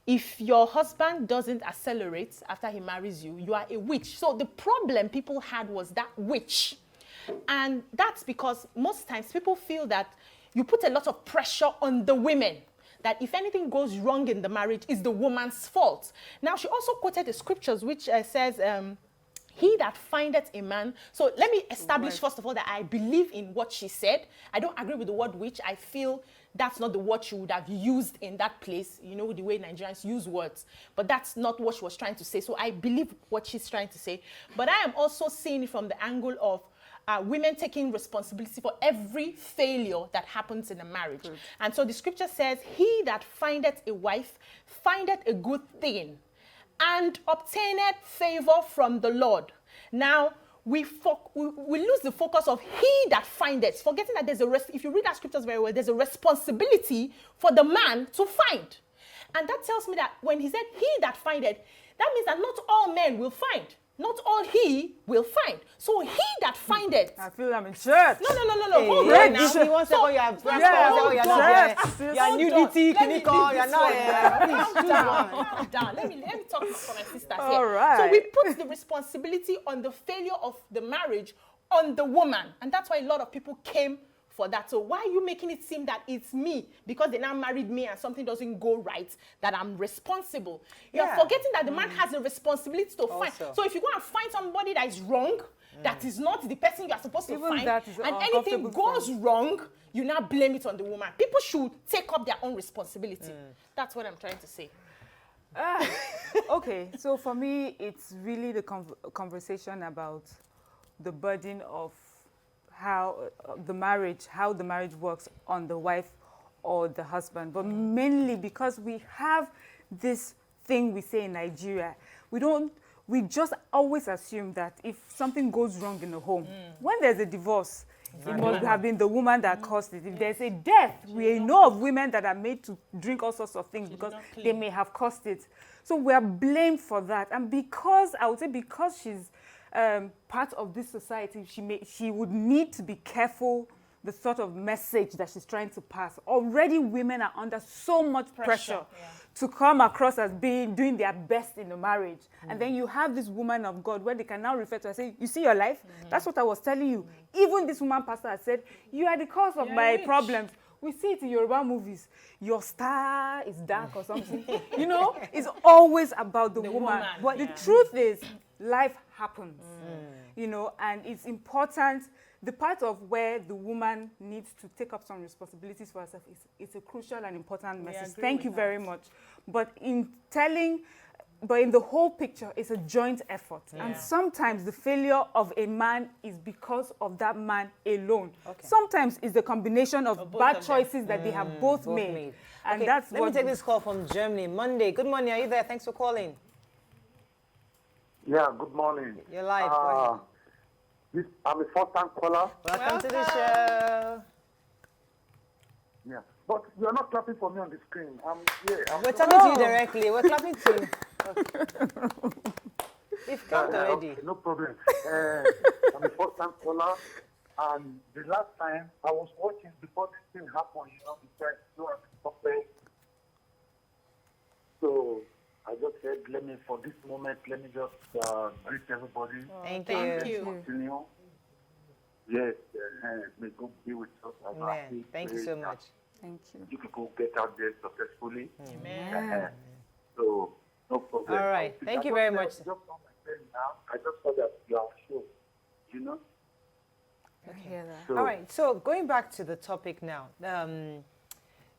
If your husband doesn't accelerate after he marries you, you are a witch. So the problem people had was that witch. And that's because most times people feel that you put a lot of pressure on the women, that if anything goes wrong in the marriage, it's the woman's fault. Now, she also quoted the scriptures, which says, he that findeth a man. So let me establish, first of all, that I believe in what she said. I don't agree with the word witch. I feel that's not the word she would have used in that place, you know, the way Nigerians use words. But that's not what she was trying to say. So I believe what she's trying to say. But I am also seeing it from the angle of women taking responsibility for every failure that happens in a marriage. Good. And so the scripture says, he that findeth a wife findeth a good thing and obtaineth favor from the Lord. Now, we lose the focus of he that findeth, forgetting that there's if you read that scriptures very well, there's a responsibility for the man to find. And that tells me that when he said he that findeth, that means that not all men will find. Not all he will find. So he that findeth. I feel I'm in church. No. Hey, hold on now. He wants to go, you're Nudity, clinical, you're not calm down. Let me talk for my sisters here. All right. So we put the responsibility on the failure of the marriage on the woman. And that's why a lot of people came for that. So why are you making it seem that it's me, because they now married me and something doesn't go right, that I'm responsible? You're forgetting that the man has a responsibility to find. So if you go and find somebody that is wrong, that is not the person you are supposed to find, and anything goes wrong, you now blame it on the woman. People should take up their own responsibility. That's what I'm trying to say. Okay, so for me, it's really the conversation about the burden of how the marriage works on the wife or the husband, but mainly because we have this thing we say in Nigeria. We just always assume that if something goes wrong in the home, when there's a divorce, it must have been the woman that caused it. If there's a death, we know of women that are made to drink all sorts of things because they may have caused it. So we are blamed for that. And because, I would say, because she's part of this society, she would need to be careful the sort of message that she's trying to pass. Already women are under so much pressure to come across as doing their best in the marriage. And then you have this woman of God where they can now refer to her and say, you see your life? That's what I was telling you. Even this woman pastor has said, you are the cause of my problems. We see it in Yoruba movies. Your star is dark or something. You know, it's always about the woman. But the truth is, life happens, you know, and it's important. The part of where the woman needs to take up some responsibilities for herself is a crucial and important message. Thank you very much. But in the whole picture, it's a joint effort. And sometimes the failure of a man is because of that man alone. Sometimes it's the combination of bad choices that they have both made. And that's Let me take this call from Germany. Monday. Good morning. Are you there? Thanks for calling. Yeah, good morning. You're live. I'm a first-time caller. Welcome to the show. Yeah, but you're not clapping for me on the screen. We're talking to you directly. We're clapping to you. We've clapped already. Okay, no problem. I'm a first-time caller, and the last time I was watching before this thing happened, you know, so I just said, for this moment, let me just greet everybody. Thank you. Continue. Yes, may God be with us. Amen. Thank you so much. Thank you. You people get out there successfully. Amen. So, no problem. All right. Thank you very much. I just saw that you are sure, you know? Okay. All right. So going back to the topic now.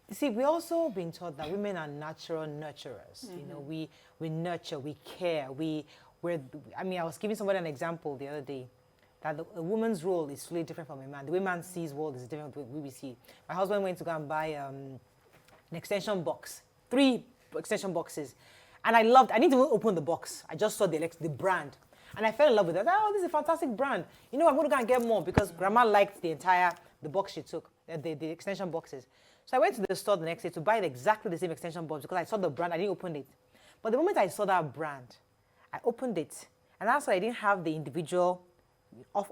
You see, we also been taught that women are natural nurturers. You know, we nurture, we care, I was giving somebody an example the other day that a woman's role is really different from a man. The way man sees world is different from the way we see. My husband went to go and buy an extension box, 3 extension boxes, and I didn't even open the box. I just saw the brand, and I fell in love with it. Oh, this is a fantastic brand. You know, I'm going to go and get more because Grandma liked the box she took, the extension boxes. So I went to the store the next day to buy exactly the same extension box because I saw the brand. I didn't open it. But the moment I saw that brand, I opened it. And that's why I didn't have the individual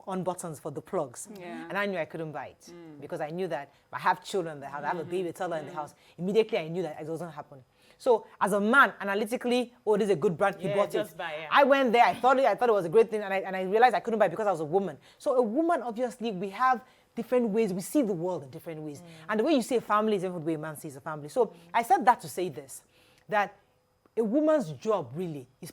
on buttons for the plugs. Yeah. And I knew I couldn't buy it because I knew that I have children in the house, I have a baby toddler in the house. Immediately I knew that it wasn't happening. So as a man, analytically, oh, this is a good brand, he bought it. I went there, I thought it was a great thing, and I realized I couldn't buy it because I was a woman. So a woman, obviously, we have different ways, we see the world in different ways. And the way you see a family is different the way a man sees a family. So I said that to say this, that a woman's job really is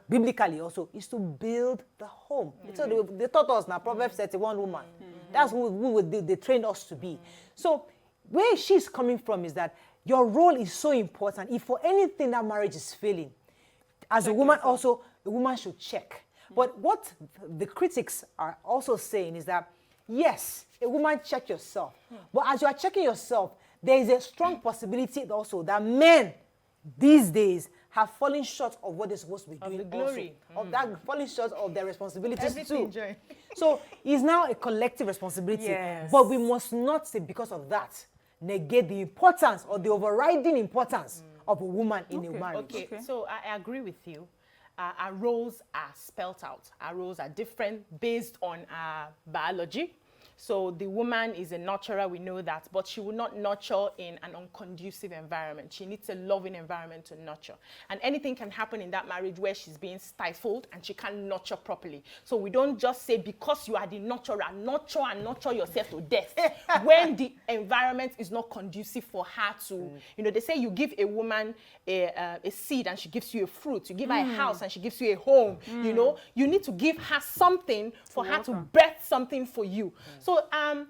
biblically also is to build the home. So they taught us now, Proverbs 31 woman. That's who they trained us to be. So where she's coming from is that your role is so important. If for anything that marriage is failing, as a woman also, the woman should check. But what the critics are also saying is that, yes, a woman, check yourself. But as you are checking yourself, there is a strong possibility also that men these days have fallen short of what they're supposed to be doing. Of the glory. Also, of that, falling short of their responsibilities Everything too. Joy. So it's now a collective responsibility. Yes. But we must not say because of that, negate the importance or the overriding importance of a woman in a marriage. Okay, so I agree with you. Our roles are spelt out. Our roles are different based on our biology. So the woman is a nurturer, we know that, but she will not nurture in an unconducive environment. She needs a loving environment to nurture. And anything can happen in that marriage where she's being stifled and she can't nurture properly. So we don't just say because you are the nurturer, nurture and nurture yourself to death when the environment is not conducive for her to, you know, they say you give a woman a seed and she gives you a fruit. You give her a house and she gives you a home. You know, you need to give her something for her to birth something for you. So I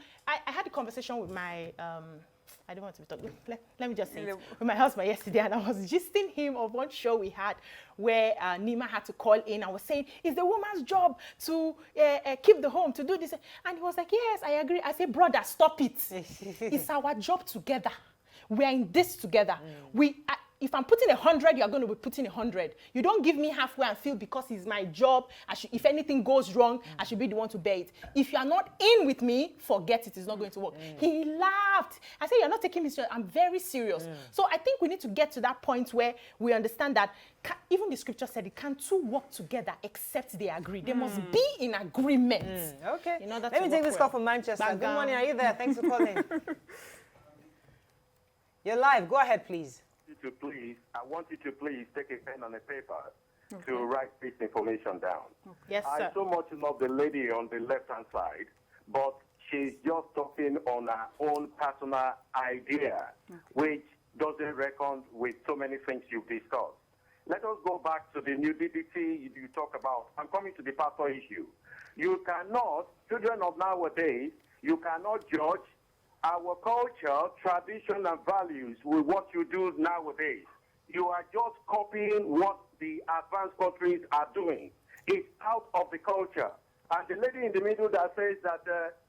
had a conversation with my, I don't want to be talking, let me just say it, with my husband yesterday, and I was gisting him of one show we had where Nima had to call in. I was saying, it's the woman's job to keep the home, to do this. And he was like, yes, I agree. I said, brother, stop it. It's our job together. We are in this together. If I'm putting 100, you are going to be putting 100. You don't give me halfway and feel because it's my job. If anything goes wrong, I should be the one to bear it. If you are not in with me, forget it. It's not going to work. He laughed. I said, you're not taking me serious. I'm very serious. So I think we need to get to that point where we understand that even the scripture said it can two work together except they agree. They must be in agreement. Okay. In order Let me to take this work call well. from Manchester. Bang, Good morning. Are you there? Thanks for calling. You're live. Go ahead, please. I want you to please take a pen and a paper to write this information down. Yes, sir. I so much love the lady on the left-hand side, but she's just talking on her own personal idea, which doesn't reckon with so many things you've discussed. Let us go back to the nudity you talk about. I'm coming to the pastor issue. You cannot, children of nowadays, you cannot judge our culture, tradition, and values with what you do nowadays. You are just copying what the advanced countries are doing. It's out of the culture. And the lady in the middle that says that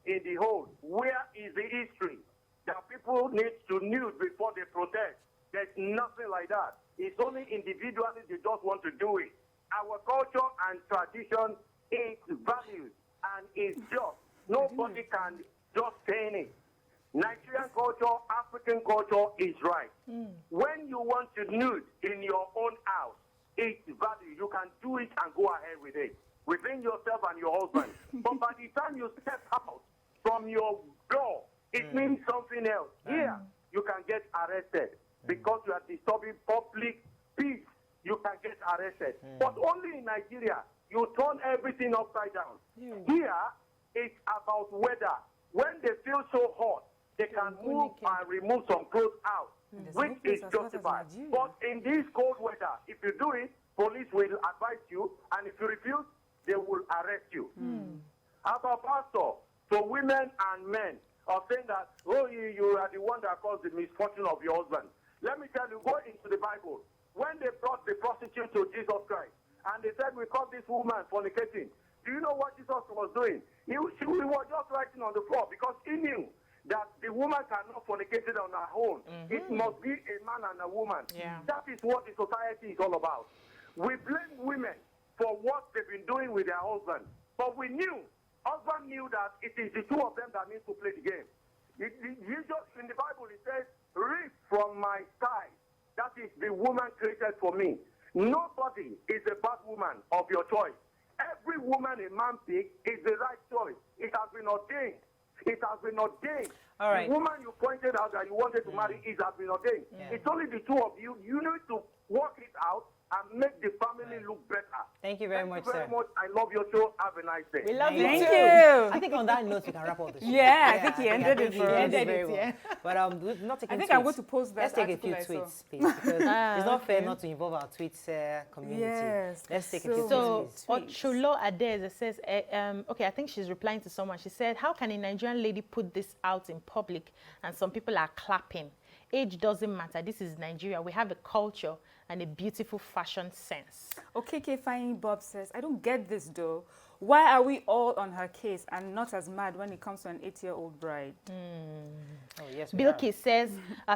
in the home, where is the history? That people need to nude before they protest. There's nothing like that. It's only individually they just want to do it. Our culture and tradition is valued and is just. Nobody can just say it. Nigerian culture, African culture is right. When you want to nude in your own house, it's value. You can do it and go ahead with it within yourself and your husband. But by the time you step out from your door, it means something else. Here, you can get arrested because you are disturbing public peace. You can get arrested. But only in Nigeria, you turn everything upside down. Here, it's about weather. When they feel so hot, they can move and remove some clothes out, which is justified. But in this cold weather, if you do it, police will advise you, and if you refuse, they will arrest you. How about pastor? So women and men are saying that, oh, you are the one that caused the misfortune of your husband. Let me tell you, go into the Bible. When they brought the prostitute to Jesus Christ, and they said, we caught this woman fornicating, do you know what Jesus was doing? He was just writing on the floor because he knew that the woman cannot fornicate it on her own. It must be a man and a woman. That is what the society is all about. We blame women for what they've been doing with their husband. But husband knew that it is the two of them that need to play the game. In the Bible, it says, reap from my side. That is the woman created for me. Nobody is a bad woman of your choice. every woman a man pick is the right choice. It has been ordained. It has been ordained. All right. The woman you pointed out that you wanted to marry is has been ordained. Yeah. It's only the two of you. You need to work it out and make the family look better. Thank you very much, Thank you very sir. much. I love your show. Have a nice day. We love you Thank too. you. I think on that note, we can wrap up the show. Yeah, I think he ended it he for us. ended Ended very it, well. yeah. But we're not taking I think tweets. I'm going to post that Let's take a few article I saw. tweets, please, because it's not fair not to involve our tweets community. Yes, Let's take a so few So, tweets. Ochulo Adeze says, okay, I think she's replying to someone. She said, how can a Nigerian lady put this out in public and some people are clapping? Age doesn't matter. This is Nigeria. We have a culture and a beautiful fashion sense. Okay, Fine Bob says, I don't get this though. Why are we all on her case and not as mad when it comes to an 8-year-old bride? Oh, yes, we Bilky says,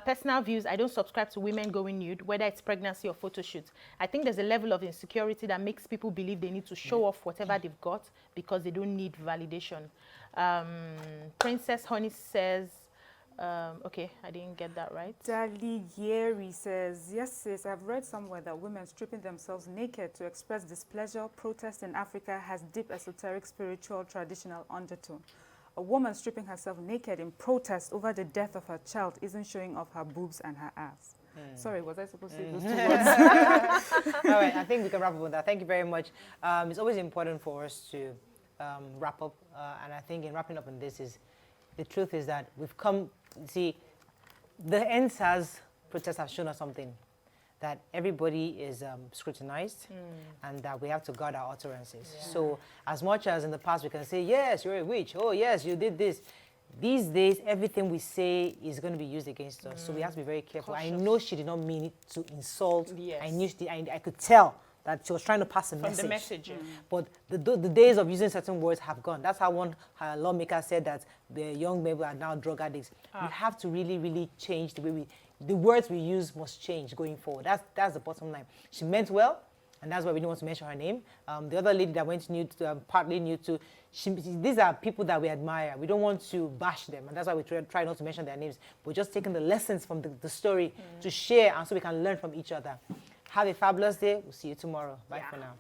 personal views, I don't subscribe to women going nude, whether it's pregnancy or photo shoots. I think there's a level of insecurity that makes people believe they need to show off whatever they've got because they don't need validation. Princess Honey says, okay, I didn't get that right. Dali Yeri says, yes, sis, I've read somewhere that women stripping themselves naked to express displeasure, protest in Africa has deep esoteric, spiritual, traditional undertone. A woman stripping herself naked in protest over the death of her child isn't showing off her boobs and her ass. Sorry, was I supposed to say those 2 words? All right, I think we can wrap up with that. Thank you very much. It's always important for us to wrap up, and I think in wrapping up on this is, the truth is that we've come, see, the NSAS protests have shown us something, that everybody is scrutinized and that we have to guard our utterances. Yeah. So as much as in the past we can say, yes, you're a witch, oh yes, you did this, these days everything we say is going to be used against us. So we have to be very careful. Cautious. I know she did not mean it to insult. Yes. I knew she did, I could tell that she was trying to pass a message. The message. But the days of using certain words have gone. That's how one lawmaker said that the young people are now drug addicts. We have to really, really change the way the words we use must change going forward. That's the bottom line. She meant well, and that's why we didn't want to mention her name. The other lady that went new to, partly new to, these are people that we admire. We don't want to bash them, and that's why we try not to mention their names. We're just taking the lessons from the story to share, and so we can learn from each other. Have a fabulous day. We'll see you tomorrow. Bye for now.